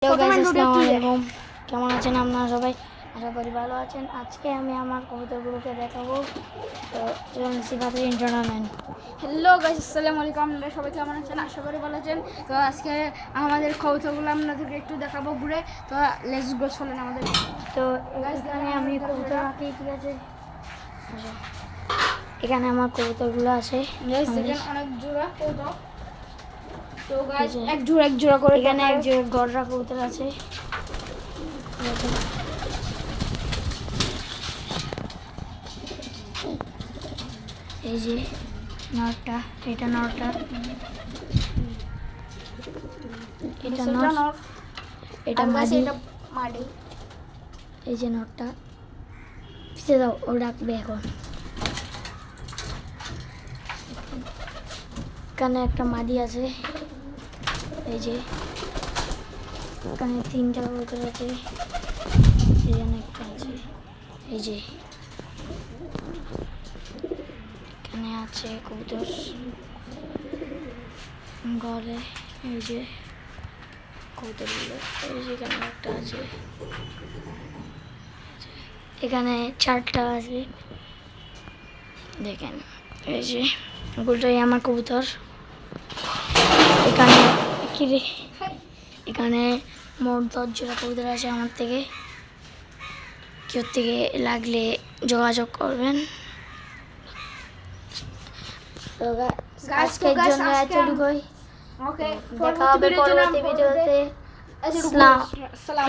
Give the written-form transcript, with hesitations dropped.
Hello guys, আসসালামু আলাইকুম। কেমন আছেন আপনারা সবাই? আশা করি ভালো আছেন। আজকে আমি আমার কবুতরগুলোকে দেখাবো। তো চলুন সিফাতের ইন্ট্রোটা নেন। হ্যালো গাইস, আসসালামু আলাইকুম। আপনারা সবাই কেমন আছেন? আশা করি ভালো আছেন। তো আজকে আমাদের কবুতরগুলো আপনাদেরকে একটু দেখাবো ঘুরে। তো লেটস গো, চলেন আমাদের। তো এখানে আমি কবুতর রাখি, ঠিক আছে? এখানে আমার কবুতরগুলো আছে। অনেক জোড়া কবুতর। তো গাইস এক জোড়া করে এখানে এক জোড়া গড়রা কবুতর আছে। এই যে নটটা, এটা নটটা, এটা নট, এটা মাদি, মাদি। এই যে নটটা পিছিয়ে দাও, ও ডাকবে এখন। এখানে একটা মাদি আছে, এই যে এখানে তিনটা কবুতর আছে, এখানে একটা আছে, এই যে এখানে আছে কবুতর ঘরে, এই যে কবুতরগুলো, এই যে এখানে একটা আছে, এখানে চারটা আছে, দেখেন এই যে ওগুলোই আমার কবুতর। এখানে এখানে মোট 10 জোড়া কবুতর আছে আমার থেকে। কেউ থেকে লাগলে যোগাযোগ করবেন। আজকের জন্য এতটুকুই। ওকে, দেখা হবে পরবর্তী ভিডিওতে। আসসালামু